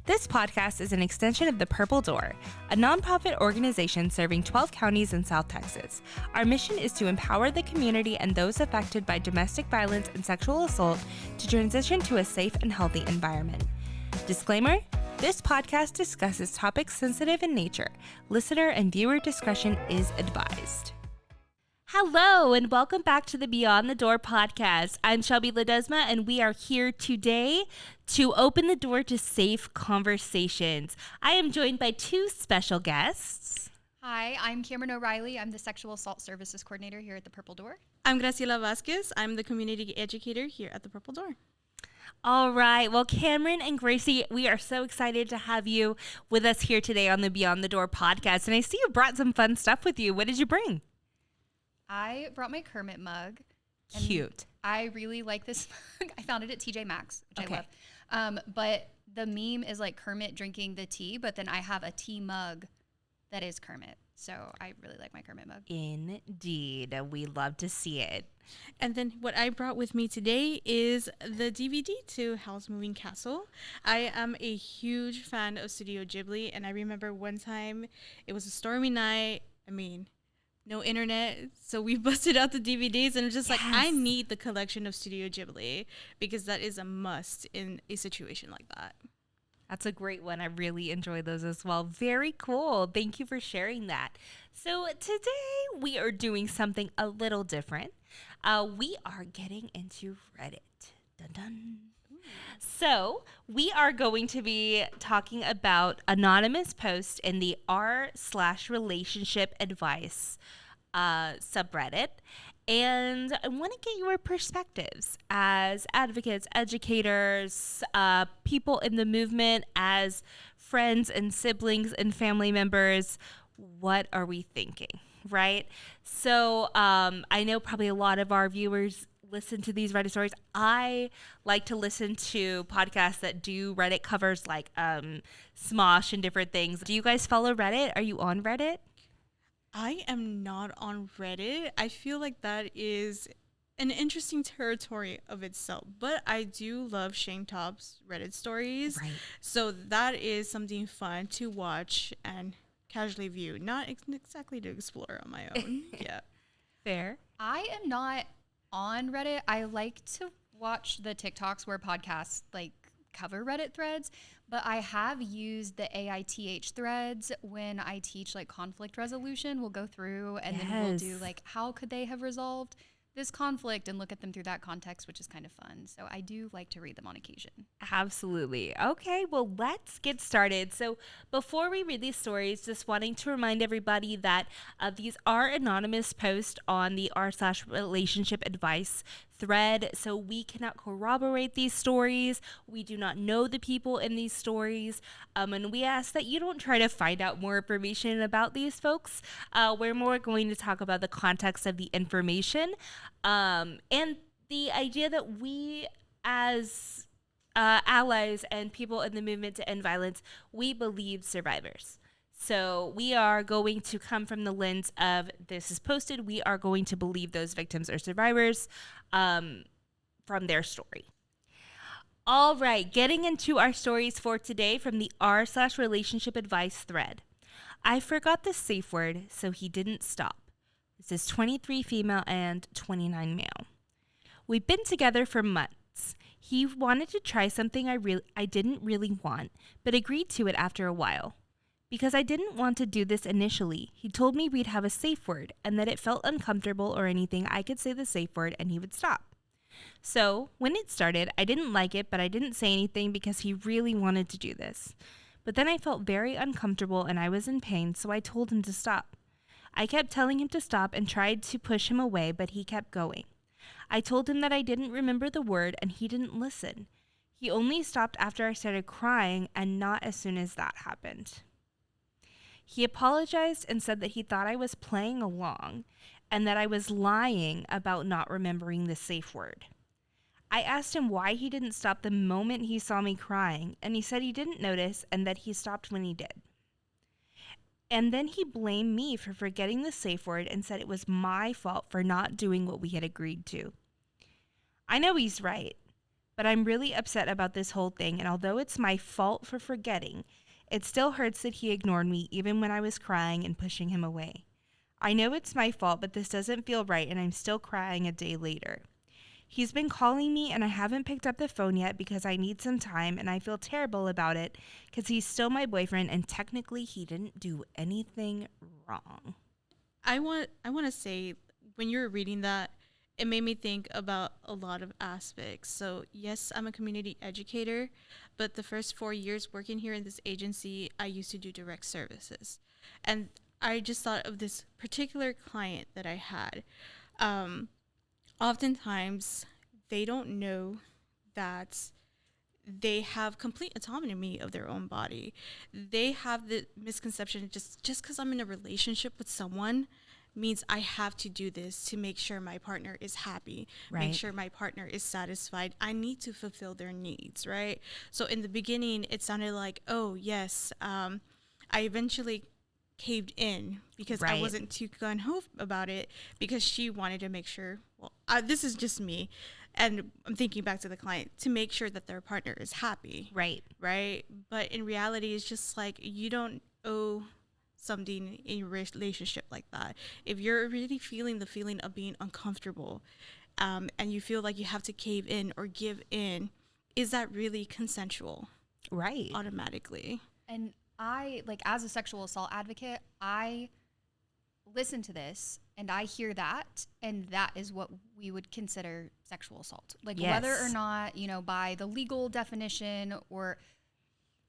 This podcast is an extension of The Purple Door, a nonprofit organization serving 12 counties in South Texas. Our mission is to empower the community and those affected by domestic violence and sexual assault to transition to a safe and healthy environment. Disclaimer: this podcast discusses topics sensitive in nature. Listener and viewer discretion is advised. Hello, and welcome back to the Beyond the Door podcast. I'm Shelby Ledesma, and we are here today to open the door to safe conversations. I am joined by two special guests. Hi, I'm Cameron O'Reilly. I'm the Sexual Assault Services Coordinator here at the Purple Door. I'm Graciela Vasquez. I'm the Community Educator here at the Purple Door. All right. Well, Cameron and Gracie, we are so excited to have you with us here today on the Beyond the Door podcast. And I see you brought some fun stuff with you. What did you bring? I brought my Kermit mug. Cute. I really like this mug. I found it at TJ Maxx, which I love. But the meme is like Kermit drinking the tea, but then I have a tea mug that is Kermit. So I really like my Kermit mug. Indeed. We love to see it. And then what I brought with me today is the DVD to Howl's Moving Castle. I am a huge fan of Studio Ghibli, and I remember one time it was a stormy night. No internet, so we busted out the DVDs and just like, I need the collection of Studio Ghibli because that is a must in a situation like that. That's a great one. I really enjoy those as well. Very cool. Thank you for sharing that. So today we are doing something a little different. We are getting into Reddit. Dun dun. So we are going to be talking about anonymous posts in the r/relationship advice subreddit. And I want to get your perspectives as advocates, educators, people in the movement, as friends and siblings and family members. What are we thinking, right? So I know probably a lot of our viewers listen to these Reddit stories. I like to listen to podcasts that do Reddit covers like Smosh and different things. Do you guys follow Reddit? Are you on Reddit? I am not on Reddit. I feel like that is an interesting territory of itself, but I do love Shane Topp's Reddit stories. Right. So that is something fun to watch and casually view, not exactly to explore on my own. Yeah. Fair. I am not on Reddit. I like to watch the TikToks where podcasts like cover Reddit threads, but I have used the AITH threads when I teach like conflict resolution. We'll go through and then we'll do like, how could they have resolved this conflict and look at them through that context, which is kind of fun. So I do like to read them on occasion. Absolutely. Okay, well, let's get started. So before we read these stories, just wanting to remind everybody that these are anonymous posts on the r/relationship advice thread. So we cannot corroborate these stories. We do not know the people in these stories. And we ask that you don't try to find out more information about these folks. We're more going to talk about the context of the information and the idea that we as allies and people in the movement to end violence, we believe survivors. So we are going to come from the lens of this is posted. We are going to believe those victims are survivors from their story. All right, getting into our stories for today from the r/relationship advice thread. I forgot the safe word, so he didn't stop. This is 23 female and 29 male. We've been together for months. He wanted to try something I didn't really want, but agreed to it after a while. Because I didn't want to do this initially, he told me we'd have a safe word and that it felt uncomfortable or anything, I could say the safe word and he would stop. So when it started, I didn't like it, but I didn't say anything because he really wanted to do this. But then I felt very uncomfortable and I was in pain, so I told him to stop. I kept telling him to stop and tried to push him away, but he kept going. I told him that I didn't remember the word and he didn't listen. He only stopped after I started crying and not as soon as that happened. He apologized and said that he thought I was playing along and that I was lying about not remembering the safe word. I asked him why he didn't stop the moment he saw me crying, and he said he didn't notice and that he stopped when he did. And then he blamed me for forgetting the safe word and said it was my fault for not doing what we had agreed to. I know he's right, But I'm really upset about this whole thing, and although it's my fault for forgetting, it still hurts that he ignored me even when I was crying and pushing him away. I know it's my fault, but this doesn't feel right, and I'm still crying a day later. He's been calling me, and I haven't picked up the phone yet because I need some time, and I feel terrible about it because he's still my boyfriend, and technically he didn't do anything wrong. I want to say, when you were reading that, it made me think about a lot of aspects. So yes, I'm a community educator, but the first 4 years working here in this agency, I used to do direct services, and I just thought of this particular client that I had. Um, Oftentimes, they don't know that they have complete autonomy of their own body. They have the misconception, just because I'm in a relationship with someone means I have to do this to make sure my partner is happy, make Right. sure my partner is satisfied. I need to fulfill their needs, right? So in the beginning, it sounded like, oh, yes, I eventually caved in because I Right. wasn't too gun ho about it, because she wanted to make sure, well, this is just me. And I'm thinking back to the client, to make sure that their partner is happy, Right. right? But in reality, it's just like, you don't owe something in your relationship like that. If you're really feeling the feeling of being uncomfortable, and you feel like you have to cave in or give in, is that really consensual Right. automatically? And I, like, as a sexual assault advocate, I listen to this and I hear that, and that is what we would consider sexual assault. Like, whether or Yes. not, by the legal definition, or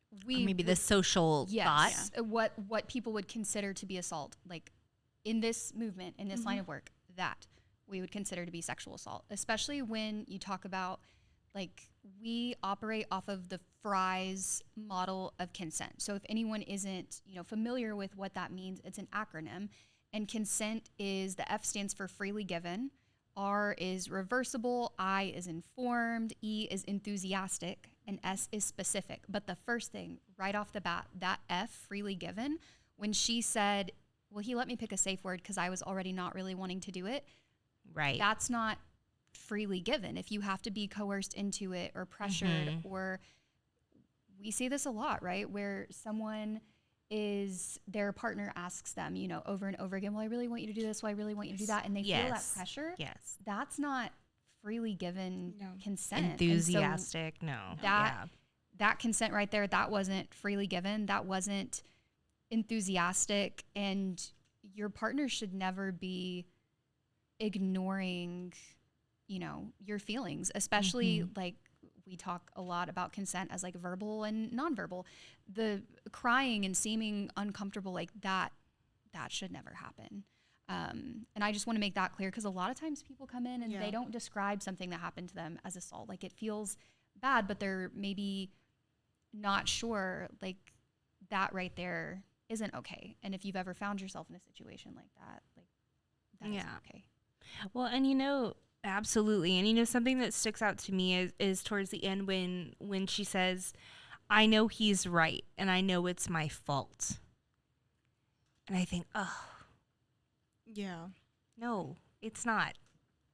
Or maybe the social thought. yes, what people would consider to be assault, like in this movement, in this line of work, that we would consider to be sexual assault, especially when you talk about, like, we operate off of the Fry's model of consent. So if anyone isn't, familiar with what that means, it's an acronym. And consent is, the F stands for freely given, R is reversible, I is informed, E is enthusiastic, and S is specific. But the first thing right off the bat, that F, freely given, when she said, well, he let me pick a safe word because I was already not really wanting to do it, Right. that's not freely given. If you have to be coerced into it or pressured, or we see this a lot, right? Where someone their partner asks them, over and over again, well, I really want you to do this. Well, I really want you to do that. And they feel that Yes. pressure. Yes. That's not freely given No. consent. And so Enthusiastic. No. that consent right there, that wasn't freely given. That wasn't enthusiastic. And your partner should never be ignoring, your feelings, especially like, we talk a lot about consent as like verbal and nonverbal. The crying and seeming uncomfortable, like that should never happen. And I just want to make that clear, because a lot of times people come in and Yeah. they don't describe something that happened to them as assault. Like, it feels bad, but they're maybe not sure, like, that right there isn't okay. And if you've ever found yourself in a situation like that, like, that Yeah. isn't okay. Well, and absolutely. And something that sticks out to me is towards the end when she says, I know he's right and I know it's my fault. And I think, oh, Yeah. no, it's not.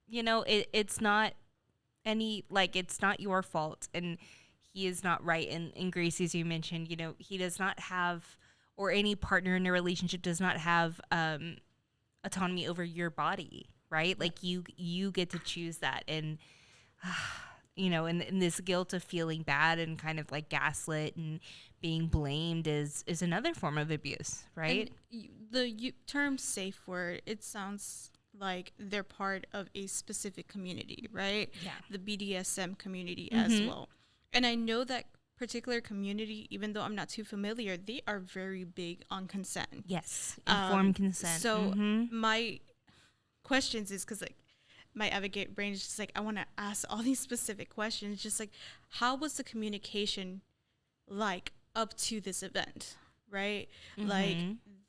It's not it's not your fault, and he is not right. And Gracie, as you mentioned, he does not have, or any partner in a relationship does not have autonomy over your body, right? Like, you get to choose that. And and this guilt of feeling bad and kind of like gaslit and being blamed is another form of abuse, right? And the term safe word, it sounds like they're part of a specific community, right? Yeah. The BDSM community as well. And I know that particular community, even though I'm not too familiar, they are very big on consent. Yes. Informed consent. So my questions is, because like my advocate brain is just like, I want to ask all these specific questions, just like, how was the communication like up to this event, right? Like,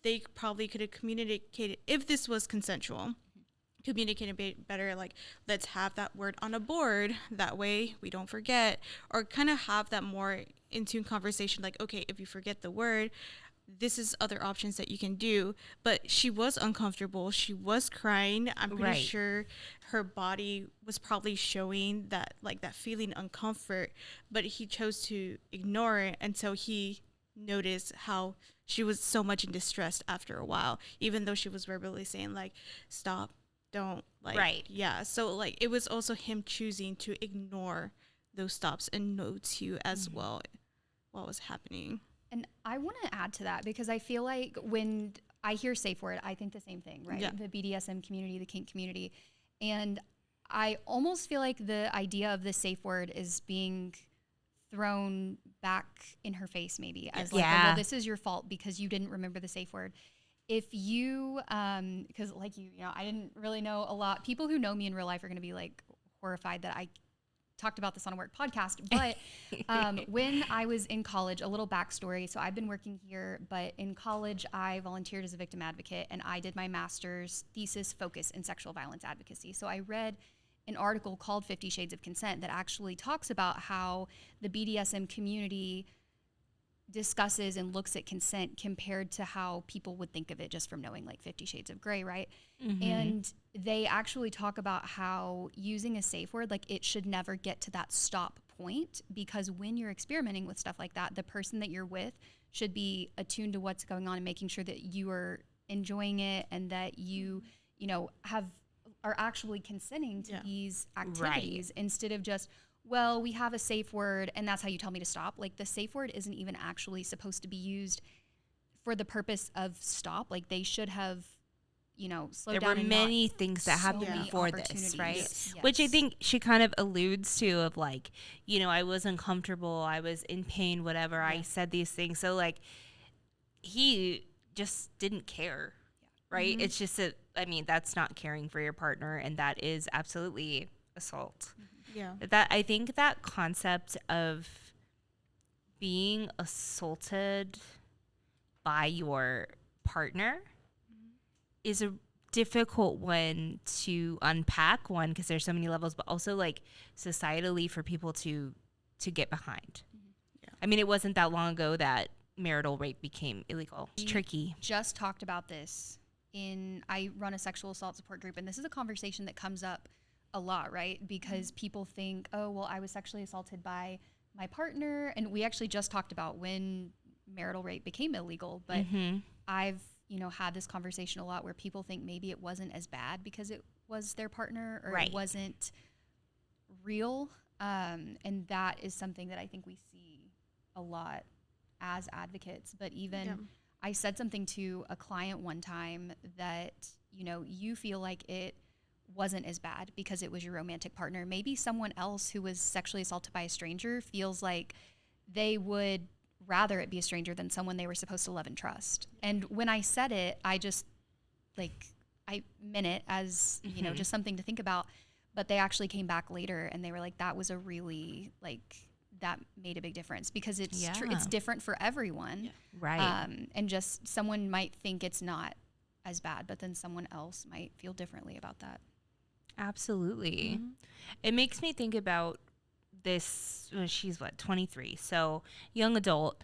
they probably could have communicated, if this was consensual, communicated better, like, let's have that word on a board, that way we don't forget, or kind of have that more in tune conversation, like, okay, if you forget the word, this is other options that you can do. But she was uncomfortable. She was crying. I'm pretty Right. sure her body was probably showing that, like, that feeling uncomfort, but he chose to ignore it until he noticed how she was so much in distress after a while, even though she was verbally saying, like, stop, don't, like, Right. yeah. So, like, it was also him choosing to ignore those stops and no to you as well what was happening. And I want to add to that because I feel like when I hear safe word, I think the same thing, right? Yeah. The BDSM community, the kink community. And I almost feel like the idea of the safe word is being thrown back in her face, maybe as like, oh, Yeah. well, this is your fault because you didn't remember the safe word. If you, because like you know, I didn't really know a lot. People who know me in real life are going to be like horrified that I talked about this on a work podcast. But when I was in college, a little backstory. So I've been working here, but in college, I volunteered as a victim advocate and I did my master's thesis focus in sexual violence advocacy. So I read an article called 50 Shades of Consent that actually talks about how the BDSM community discusses and looks at consent compared to how people would think of it just from knowing like 50 Shades of Grey, right? And they actually talk about how using a safe word, like it should never get to that stop point, because when you're experimenting with stuff like that, the person that you're with should be attuned to what's going on and making sure that you are enjoying it and that you know, are actually consenting to these activities instead of just, well, we have a safe word and that's how you tell me to stop. Like the safe word isn't even actually supposed to be used for the purpose of stop. Like they should have, you know, slowed There down. were and many not things that so happened many before this, opportunities. right? Yes. Which I think she kind of alludes to of like, you know, I was uncomfortable, I was in pain, whatever. I said these things. So like he just didn't care, right? It's just that, I mean, that's not caring for your partner, and that is absolutely assault. Yeah. That I think that concept of being assaulted by your partner is a difficult one to unpack, one because there's so many levels, but also like societally for people to get behind. I mean, it wasn't that long ago that marital rape became illegal. It's tricky. Just talked about this I run a sexual assault support group, and this is a conversation that comes up a lot, right? Because people think, oh, well, I was sexually assaulted by my partner. And we actually just talked about when marital rape became illegal, but I've, you know, had this conversation a lot where people think maybe it wasn't as bad because it was their partner or it wasn't real. And that is something that I think we see a lot as advocates. But even I said something to a client one time that, you know, you feel like it wasn't as bad because it was your romantic partner. Maybe someone else who was sexually assaulted by a stranger feels like they would rather it be a stranger than someone they were supposed to love and trust. And when I said it, I just like, I meant it as, you know, just something to think about. But they actually came back later and they were like, that was a really like, that made a big difference because it's it's different for everyone. Right. And just someone might think it's not as bad, but then someone else might feel differently about that. Absolutely. It makes me think about this. She's what, 23? So young adult,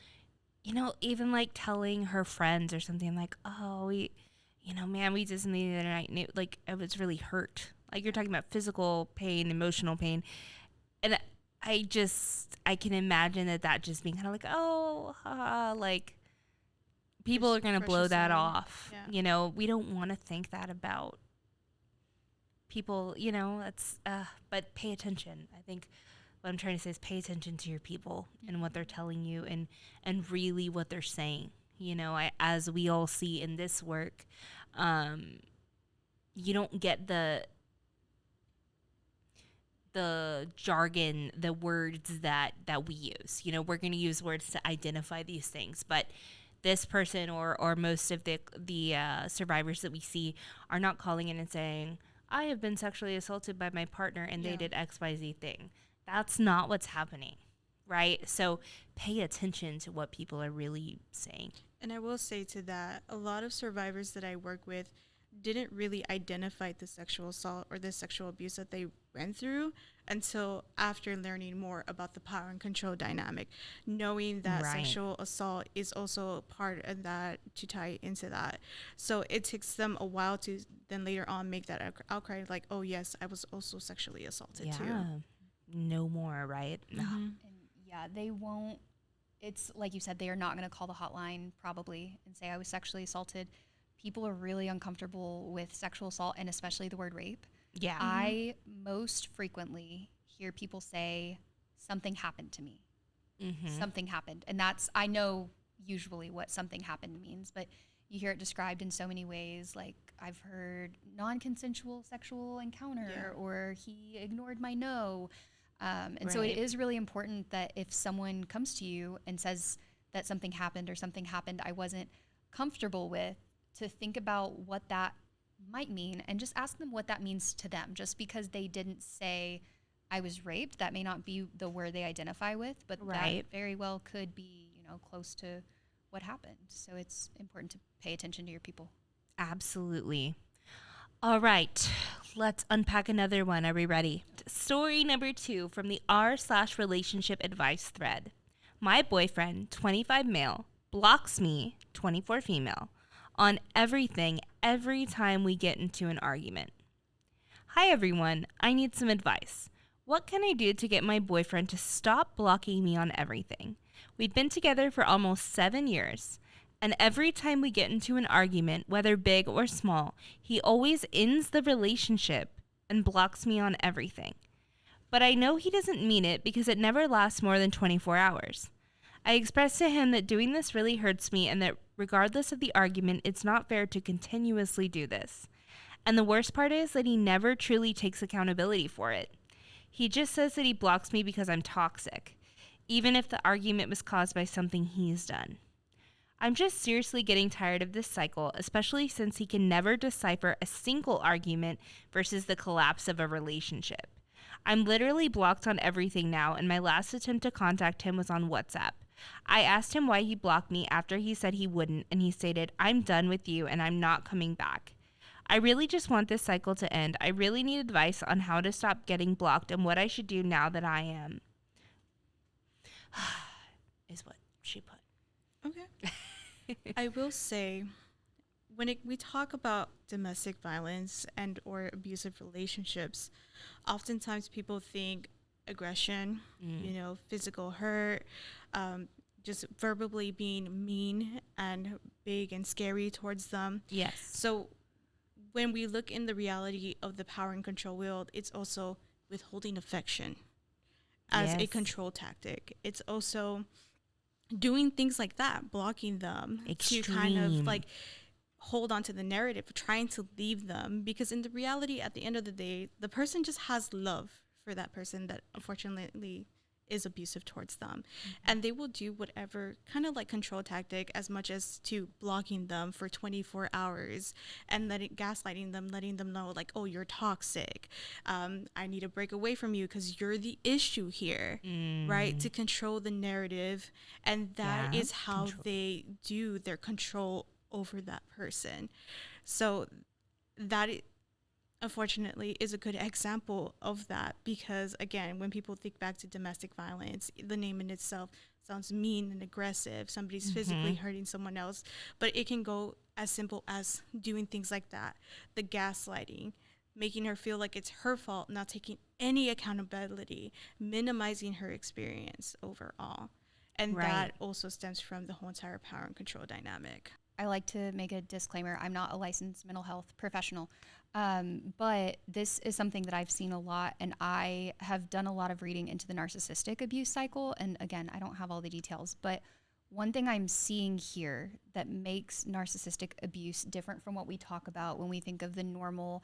you know, even like telling her friends or something like, oh, we, you know, man, we did something the other night. And it, like, I was really hurt. Like you're talking about physical pain, emotional pain. And I can imagine that just being kind of like, oh, like people are going to blow that off. Yeah. You know, we don't want to think that about people, you know, that's, but pay attention. I think what I'm trying to say is pay attention to your people and what they're telling you and really what they're saying. You know, as we all see in this work, you don't get the jargon, the words that we use. You know, we're going to use words to identify these things, but this person or most of the survivors that we see are not calling in and saying, I have been sexually assaulted by my partner and they did XYZ thing. That's not what's happening, right? So pay attention to what people are really saying. And I will say to that, a lot of survivors that I work with, didn't really identify the sexual assault or the sexual abuse that they went through until after learning more about the power and control dynamic, knowing that Right. sexual assault is also part of that, to tie into that. So it takes them a while to then later on make that outcry, like, oh yes, I was also sexually assaulted too. Yeah. No more, right? No. Mm-hmm. And yeah, they won't. It's like you said, they are not going to call the hotline probably and say I was sexually assaulted. People are really uncomfortable with sexual assault and especially the word rape. Yeah. I most frequently hear people say something happened to me. Mm-hmm. Something happened. And that's, I know usually what something happened means, but you hear it described in so many ways. Like I've heard non-consensual sexual encounter, or he ignored my no. And so it Right. is really important that if someone comes to you and says that something happened or something happened I wasn't comfortable with, to think about what that might mean and just ask them what that means to them. Just because they didn't say I was raped, that may not be the word they identify with, but Right. that very well could be, close to what happened. So it's important to pay attention to your people. Absolutely. All right, let's unpack another one. Are we ready? Story number 2 from the r/relationship advice thread. My boyfriend, 25 male, blocks me, 24 female, on everything every time we get into an argument. Hi everyone, I need some advice. What can I do to get my boyfriend to stop blocking me on everything? We've been together for almost 7 years. And every time we get into an argument, whether big or small, he always ends the relationship and blocks me on everything. But I know he doesn't mean it because it never lasts more than 24 hours. I expressed to him that doing this really hurts me and that regardless of the argument, it's not fair to continuously do this. And the worst part is that he never truly takes accountability for it. He just says that he blocks me because I'm toxic, even if the argument was caused by something he's done. I'm just seriously getting tired of this cycle, especially since he can never decipher a single argument versus the collapse of a relationship. I'm literally blocked on everything now, and my last attempt to contact him was on WhatsApp. I asked him why he blocked me after he said he wouldn't, and he stated, "I'm done with you and I'm not coming back." I really just want this cycle to end. I really need advice on how to stop getting blocked and what I should do now that I am. Is what she put. Okay. I will say, when we talk about domestic violence and or abusive relationships, oftentimes people think aggression, physical hurt, just verbally being mean and big and scary towards them. Yes. So when we look in the reality of the power and control world, it's also withholding affection as a Yes. control tactic. It's also doing things like that, blocking them to kind of Extreme. like hold on to the narrative, trying to leave them, because in the reality, at the end of the day, the person just has love for that person that unfortunately is abusive towards them. And they will do whatever kind of like control tactic, as much as to blocking them for 24 hours and gaslighting them, letting them know like, oh, you're toxic. I need to break away from you because you're the issue here, right? To control the narrative. And that Yeah. is how they do their control over that person. So that unfortunately is a good example of that, because again, when people think back to domestic violence, the name in itself sounds mean and aggressive. Somebody's physically hurting someone else, but it can go as simple as doing things like that. The gaslighting, making her feel like it's her fault, not taking any accountability, minimizing her experience overall. And Right. that also stems from the whole entire power and control dynamic. I like to make a disclaimer. I'm not a licensed mental health professional, but this is something that I've seen a lot, and I have done a lot of reading into the narcissistic abuse cycle. And again, I don't have all the details, but one thing I'm seeing here that makes narcissistic abuse different from what we talk about when we think of the normal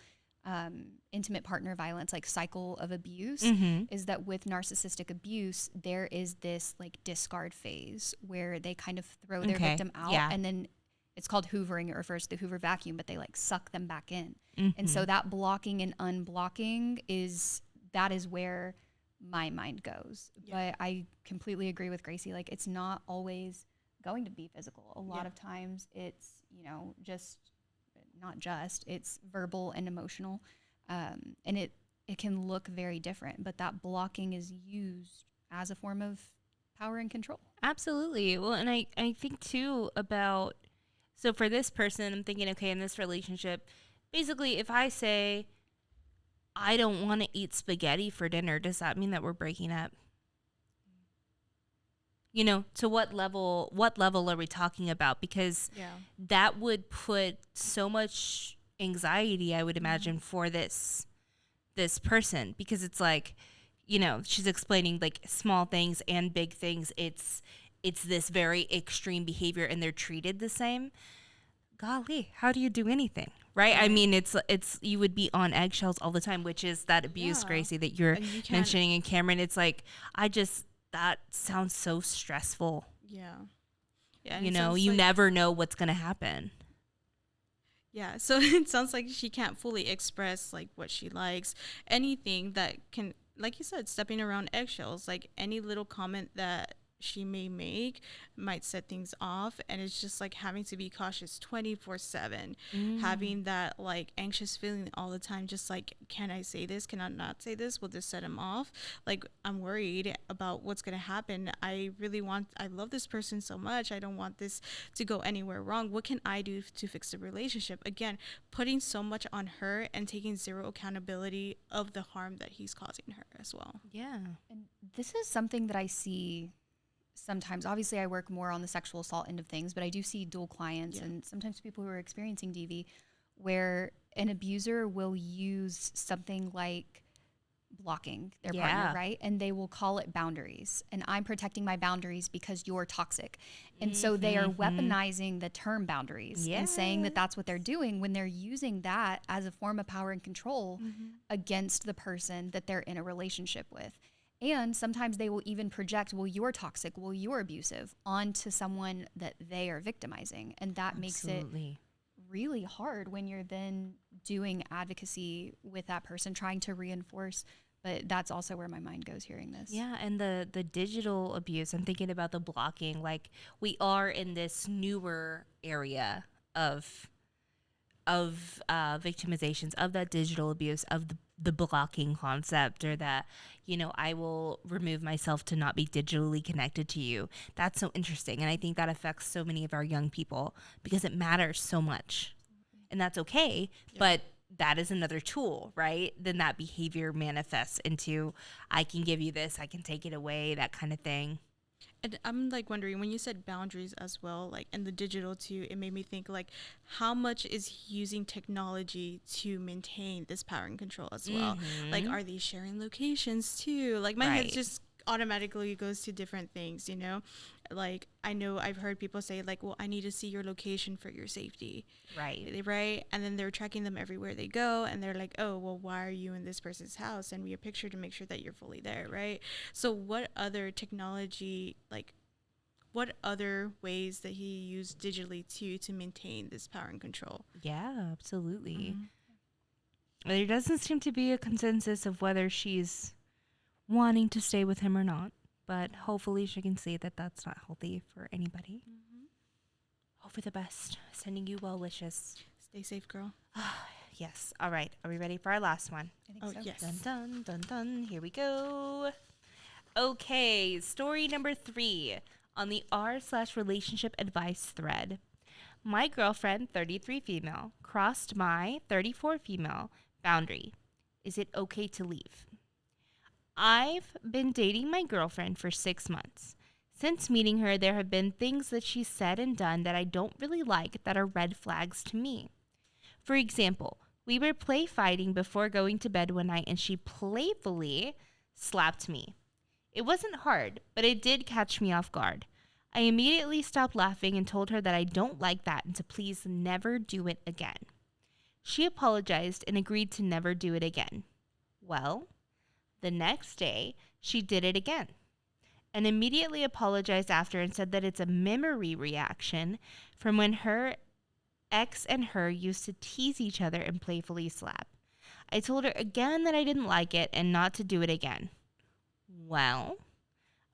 intimate partner violence, like cycle of abuse, is that with narcissistic abuse, there is this like discard phase where they kind of throw their Okay. victim out, Yeah. and then it's called hoovering. It refers to the Hoover vacuum, but they like suck them back in. And so that blocking and unblocking is where my mind goes. Yeah. But I completely agree with Gracie. Like, it's not always going to be physical. A lot Yeah. of times it's, just not just, it's verbal and emotional. And it can look very different, but that blocking is used as a form of power and control. Absolutely. Well, and I think too about, so for this person, I'm thinking, okay, in this relationship, basically, if I say, I don't want to eat spaghetti for dinner, does that mean that we're breaking up? You know, to what level are we talking about? Because Yeah. that would put so much anxiety, I would imagine, for this person, because it's like, you know, she's explaining like small things and big things. It's this very extreme behavior and they're treated the same. Golly, how do you do anything? Right? I mean, it's you would be on eggshells all the time, which is that abuse, Yeah. Gracie, that you're And you can't. mentioning. And Cameron, it's like, that sounds so stressful. Yeah. Yeah. and You it know, sounds you like- never know what's going to happen. Yeah, so it sounds like she can't fully express like what she likes. Anything that can, like you said, stepping around eggshells, like any little comment that she may make might set things off, and it's just like having to be cautious 24/7, having that like anxious feeling all the time, just like, can I say this, can I not say this, will this set him off? Like, I'm worried about what's going to happen. I love this person so much, I don't want this to go anywhere wrong. What can I do to fix the relationship? Again, putting so much on her and taking zero accountability of the harm that he's causing her as well. Yeah. And this is something that I see sometimes. Obviously, I work more on the sexual assault end of things, but I do see dual clients and sometimes people who are experiencing DV where an abuser will use something like blocking their partner, right? And they will call it boundaries. And I'm protecting my boundaries because you're toxic. And so they are weaponizing the term boundaries and saying that that's what they're doing when they're using that as a form of power and control against the person that they're in a relationship with. And sometimes they will even project, well, you're toxic, well, you're abusive onto someone that they are victimizing. And that makes it really hard when you're then doing advocacy with that person, trying to reinforce. But that's also where my mind goes hearing this. Yeah, and the digital abuse, I'm thinking about the blocking. Like, we are in this newer area of victimizations of that digital abuse, of the blocking concept, or that, you know, I will remove myself to not be digitally connected to you. That's so interesting. And I think that affects so many of our young people because it matters so much. And that's okay. But that is another tool, right? Then that behavior manifests into, I can give you this, I can take it away, that kind of thing. And I'm like wondering, when you said boundaries as well, like in the digital too, it made me think like, how much is he using technology to maintain this power and control as well? Like, are they sharing locations too? Like, my head just automatically goes to different things, you know? Like, I know I've heard people say like, well, I need to see your location for your safety. Right. And then they're tracking them everywhere they go. And they're like, oh, well, why are you in this person's house? Send me a picture to make sure that you're fully there. Right. So what other technology, like what other ways that he used digitally to maintain this power and control? Yeah, absolutely. There doesn't seem to be a consensus of whether she's wanting to stay with him or not. But hopefully she can see that that's not healthy for anybody. Hope for the best. Sending you well wishes. Stay safe, girl. Yes. All right. Are we ready for our last one? I think Oh, so. yes. Dun, dun, dun, dun. Here we go. Okay. Story number 3 on the r/relationship advice thread. My girlfriend, 33 female, crossed my 34 female boundary. Is it okay to leave? I've been dating my girlfriend for 6 months. Since meeting her, there have been things that she's said and done that I don't really like that are red flags to me. For example, we were play fighting before going to bed one night and she playfully slapped me. It wasn't hard, but it did catch me off guard. I immediately stopped laughing and told her that I don't like that and to please never do it again. She apologized and agreed to never do it again. Well, the next day, she did it again and immediately apologized after and said that it's a memory reaction from when her ex and her used to tease each other and playfully slap. I told her again that I didn't like it and not to do it again. Well,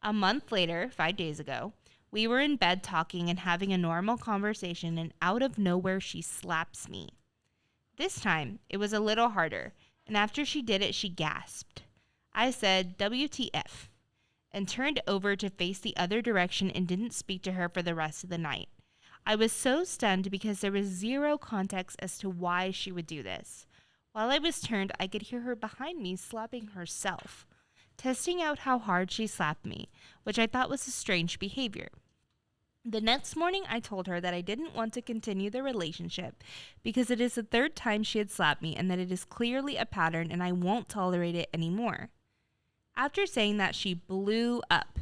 a month later, 5 days ago, we were in bed talking and having a normal conversation, and out of nowhere, she slaps me. This time, it was a little harder, and after she did it, she gasped. I said, WTF, and turned over to face the other direction and didn't speak to her for the rest of the night. I was so stunned because there was zero context as to why she would do this. While I was turned, I could hear her behind me slapping herself, testing out how hard she slapped me, which I thought was a strange behavior. The next morning, I told her that I didn't want to continue the relationship because it is the third time she had slapped me and that it is clearly a pattern and I won't tolerate it anymore. After saying that, she blew up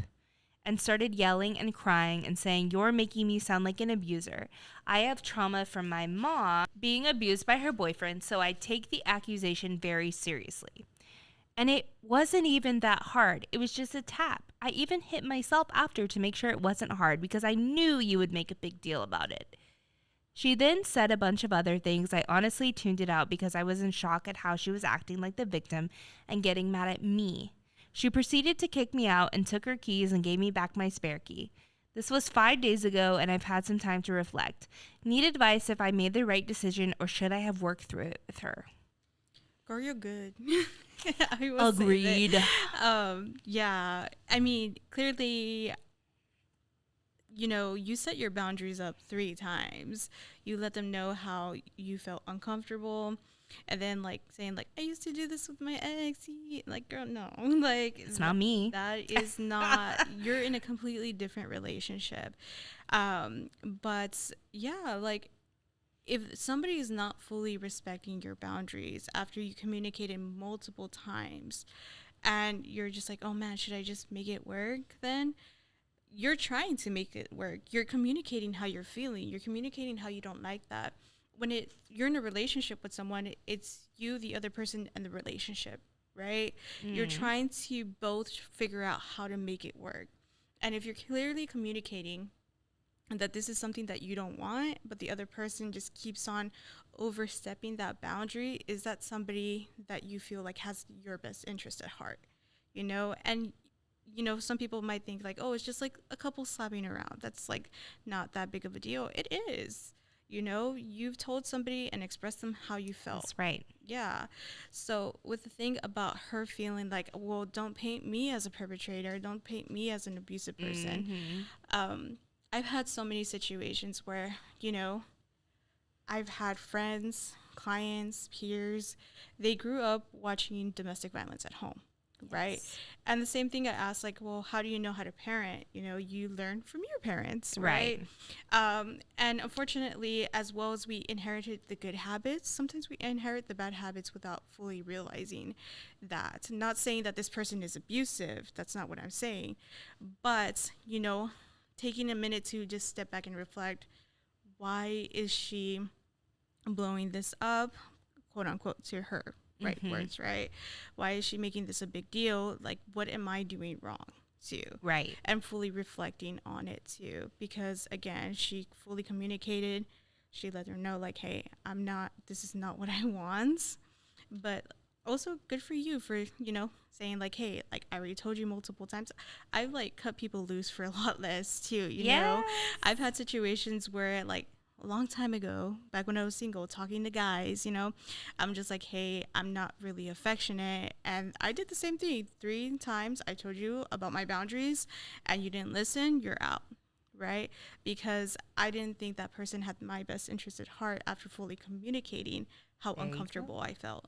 and started yelling and crying and saying, "You're making me sound like an abuser. I have trauma from my mom being abused by her boyfriend, so I take the accusation very seriously." And it wasn't even that hard. It was just a tap. I even hit myself after to make sure it wasn't hard because I knew you would make a big deal about it. She then said a bunch of other things. I honestly tuned it out because I was in shock at how she was acting like the victim and getting mad at me. She proceeded to kick me out and took her keys and gave me back my spare key. This was 5 days ago and I've had some time to reflect. Need advice if I made the right decision or should I have worked through it with her? Girl, you're good. I will say Agreed. that. Yeah. I mean, clearly, you set your boundaries up 3 times. You let them know how you felt uncomfortable. And then, like, saying, like, I used to do this with my ex. Like, girl, no. Like, It's not me. That is not, you're in a completely different relationship. But, yeah, like, if somebody is not fully respecting your boundaries after you communicated multiple times and you're just like, oh man, should I just make it work then? You're trying to make it work. You're communicating how you're feeling. You're communicating how you don't like that. When you're in a relationship with someone, it's you, the other person, and the relationship, right? You're trying to both figure out how to make it work. And if you're clearly communicating that this is something that you don't want, but the other person just keeps on overstepping that boundary, is that somebody that you feel like has your best interest at heart, And, some people might think like, oh, it's just like a couple slapping around. That's like not that big of a deal. It is. You've told somebody and expressed them how you felt. That's right. Yeah. So with the thing about her feeling like, well, don't paint me as a perpetrator. Don't paint me as an abusive person. I've had so many situations where, I've had friends, clients, peers, they grew up watching domestic violence at home, right? And the same thing I asked, like, well, how do you know how to parent? You learn from your parents, right? And unfortunately, as well as we inherited the good habits, sometimes we inherit the bad habits without fully realizing that. Not saying that this person is abusive. That's not what I'm saying. But, taking a minute to just step back and reflect, why is she blowing this up, quote unquote, to her right words, right? Why is she making this a big deal? Like, what am I doing wrong too? Right. And fully reflecting on it too, because again, she fully communicated. She let her know like, hey, this is not what I want. But also good for you for, saying like, hey, like I already told you multiple times. I've like cut people loose for a lot less too, you know? I've had situations where like a long time ago, back when I was single, talking to guys, I'm just like, hey, I'm not really affectionate. And I did the same thing 3 times. I told you about my boundaries and you didn't listen, you're out, right? Because I didn't think that person had my best interest at heart after fully communicating how uncomfortable I felt.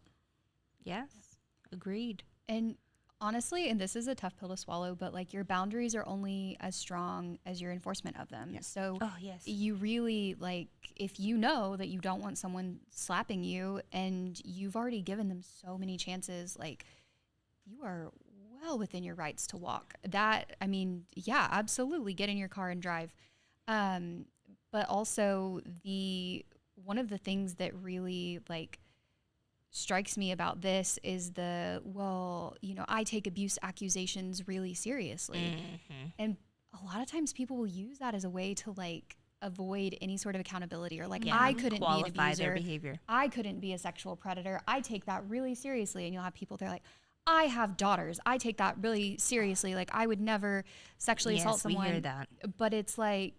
Yes, agreed. And honestly, and this is a tough pill to swallow, but like your boundaries are only as strong as your enforcement of them. Yes. So yes. you really like, if you know that you don't want someone slapping you and you've already given them so many chances, like you are well within your rights to walk. That, I mean, yeah, absolutely get in your car and drive. But also one of the things that really like strikes me about this is I take abuse accusations really seriously. And a lot of times people will use that as a way to like avoid any sort of accountability or like, I couldn't be an abuser. Their behavior. I couldn't be a sexual predator. I take that really seriously. And you'll have people, they're like, I have daughters. I take that really seriously. Like I would never sexually assault someone. We hear that. But it's like,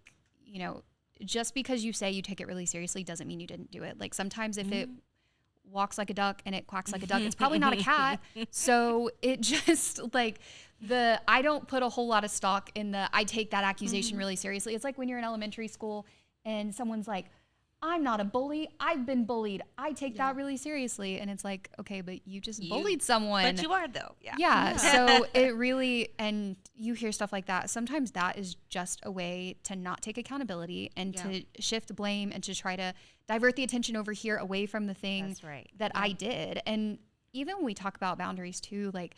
just because you say you take it really seriously doesn't mean you didn't do it. Like sometimes if it walks like a duck and it quacks like a duck, it's probably not a cat. So it just like I don't put a whole lot of stock in I take that accusation really seriously. It's like when you're in elementary school and someone's like, I'm not a bully, I've been bullied, I take that really seriously. And it's like, okay, but you just bullied someone. But you are though. Yeah. So it really, and you hear stuff like that. Sometimes that is just a way to not take accountability and to shift blame and to try to divert the attention over here away from the thing that I did. And even when we talk about boundaries too, like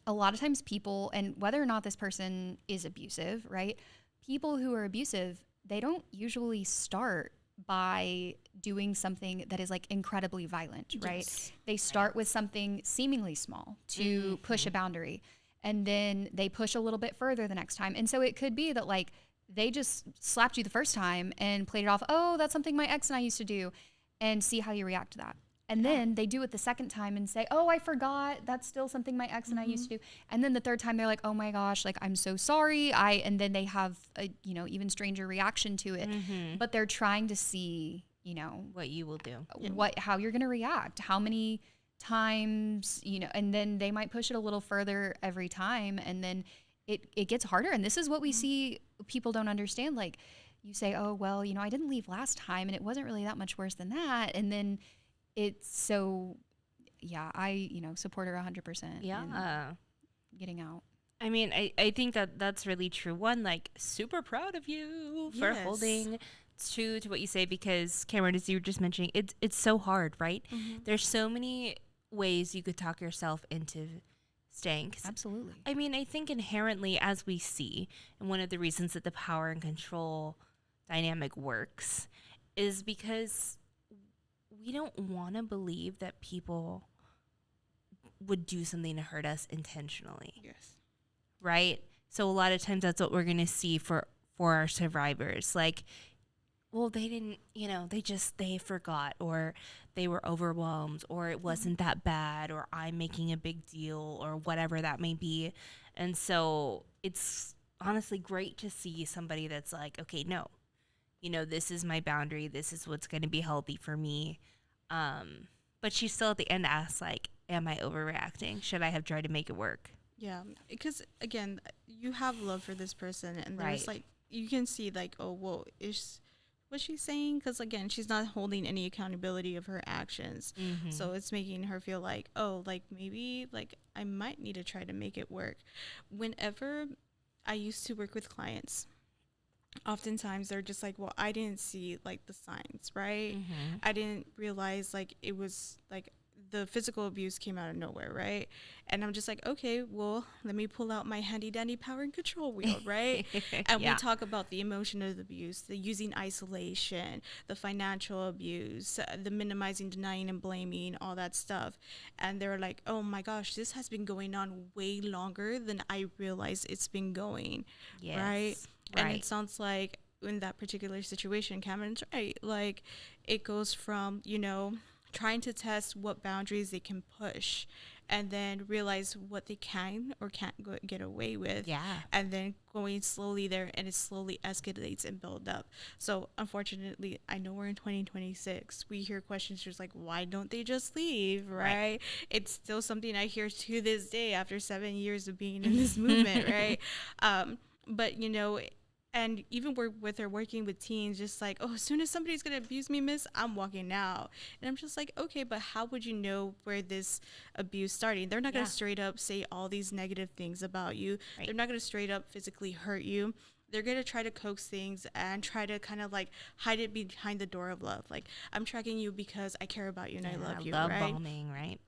a lot of times people, and whether or not this person is abusive, right? People who are abusive, they don't usually start by doing something that is like incredibly violent, right? Yes. They start with something seemingly small to push a boundary, and then they push a little bit further the next time. And so it could be that like they just slapped you the first time and played it off, oh, that's something my ex and I used to do, and see how you react to that. And then they do it the second time and say, oh, I forgot. That's still something my ex and I used to do. And then the third time they're like, oh my gosh, like, I'm so sorry. And then they have a, even stranger reaction to it. But they're trying to see, what you will do, how you're going to react, how many times, and then they might push it a little further every time. And then it gets harder. And this is what we see people don't understand. Like you say, oh, well, I didn't leave last time and it wasn't really that much worse than that. And then it's so, I, support her 100%. Yeah. Getting out. I mean, I think that's really true. One, like, super proud of you for holding true to what you say, because Cameron, as you were just mentioning, it's so hard, right? There's so many ways you could talk yourself into staying. Absolutely. I mean, I think inherently, as we see, and one of the reasons that the power and control dynamic works is because we don't want to believe that people would do something to hurt us intentionally. Yes. Right? So a lot of times that's what we're going to see for our survivors. Like, well, they didn't, they forgot, or they were overwhelmed, or it wasn't that bad, or I'm making a big deal, or whatever that may be. And so it's honestly great to see somebody that's like, okay, no, this is my boundary. This is what's going to be healthy for me. But she still at the end asks, like, am I overreacting? Should I have tried to make it work? Yeah, because again, you have love for this person, and there's like, you can see like, oh, well, is what she's saying? Because again, she's not holding any accountability of her actions. So it's making her feel like, oh, like maybe like I might need to try to make it work. Whenever I used to work with clients, oftentimes they're just like, well, I didn't see like the signs, right? I didn't realize like it was like the physical abuse came out of nowhere, right? And I'm just like, okay, well, let me pull out my handy dandy power and control wheel, right? And we talk about the emotional abuse, the using isolation, the financial abuse, the minimizing, denying, and blaming, all that stuff. And they're like, oh my gosh, this has been going on way longer than I realized it's been going, right? And it sounds like in that particular situation, Cameron's right. Like, it goes from, trying to test what boundaries they can push, and then realize what they can or can't get away with. And then going slowly there, and it slowly escalates and build up. So unfortunately, I know we're in 2026. We hear questions just like, why don't they just leave, right? It's still something I hear to this day after 7 years of being in this movement, right? But, and even with her working with teens, just like, oh, as soon as somebody's going to abuse me, miss, I'm walking out. And I'm just like, okay, but how would you know where this abuse started? They're not going to straight up say all these negative things about you. They're not going to straight up physically hurt you. They're going to try to coax things and try to kind of like hide it behind the door of love. Like, I'm tracking you because I care about you and I love you, love right? bombing, right?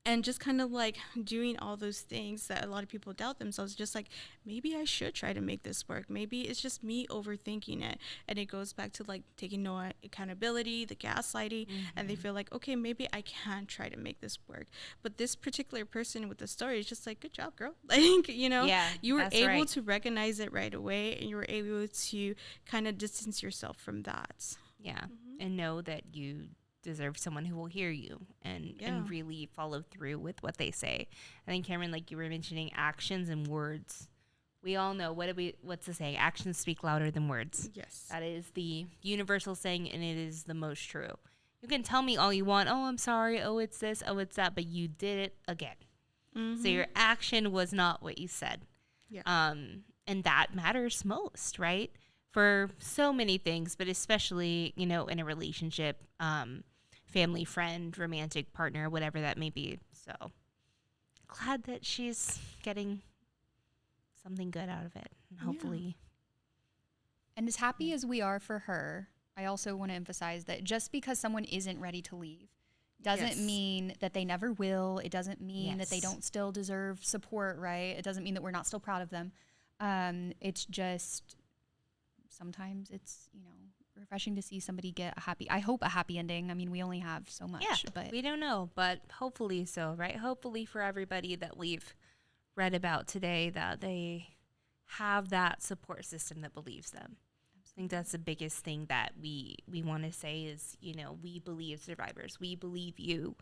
And just kind of like doing all those things that a lot of people doubt themselves, just like, maybe I should try to make this work. Maybe it's just me overthinking it. And it goes back to like taking no accountability, the gaslighting, and they feel like, okay, maybe I can try to make this work. But this particular person with the story is just like, good job, girl. Like, you were able to recognize it right away, and you were able to kind of distance yourself from that. Yeah. And know that you deserve someone who will hear you and really follow through with what they say. I think, Cameron, like you were mentioning, actions and words. We all know what's the saying? Actions speak louder than words. Yes. That is the universal saying, and it is the most true. You can tell me all you want. Oh, I'm sorry. Oh, it's this. Oh, it's that. But you did it again. So your action was not what you said. Yeah. And that matters most, right? For so many things, but especially, in a relationship, family, friend, romantic partner, whatever that may be. So glad that she's getting something good out of it. And hopefully. And as happy as we are for her, I also want to emphasize that just because someone isn't ready to leave doesn't mean that they never will. It doesn't mean that they don't still deserve support, right? It doesn't mean that we're not still proud of them. It's just sometimes it's, refreshing to see somebody get I hope a happy ending. I mean, we only have so much, but we don't know, but hopefully so, right? Hopefully for everybody that we've read about today, that they have that support system that believes them. I think that's the biggest thing that we want to say is, we believe survivors. We believe you,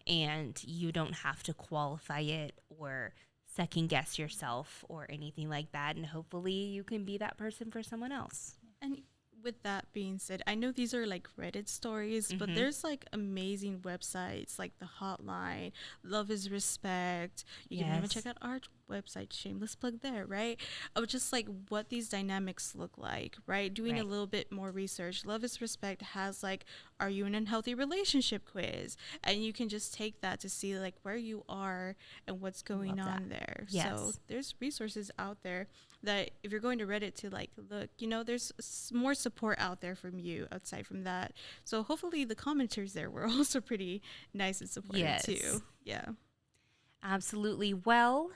and you don't have to qualify it or second guess yourself or anything like that. And hopefully you can be that person for someone else. And with that being said, I know these are like Reddit stories, but there's like amazing websites like the Hotline, Love is Respect. You can even check out our website, shameless plug there, right? Of just like what these dynamics look like, right? Doing a little bit more research. Love is Respect has like, are you in a healthy relationship quiz? And you can just take that to see like where you are and what's going on there. So there's resources out there that if you're going to Reddit to like look, there's more support out there from you outside from that. So hopefully the commenters there were also pretty nice and supportive too. Yeah. Absolutely. Well,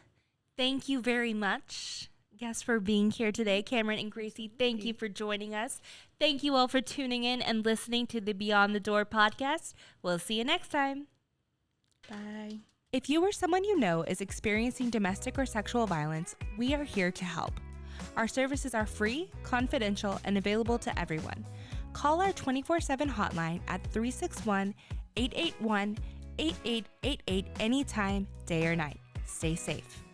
thank you very much, guests, for being here today. Cameron and Gracie, thank you for joining us. Thank you all for tuning in and listening to the Beyond the Door podcast. We'll see you next time. Bye. If you or someone you know is experiencing domestic or sexual violence, we are here to help. Our services are free, confidential, and available to everyone. Call our 24/7 hotline at 361-881-8888 anytime, day or night. Stay safe.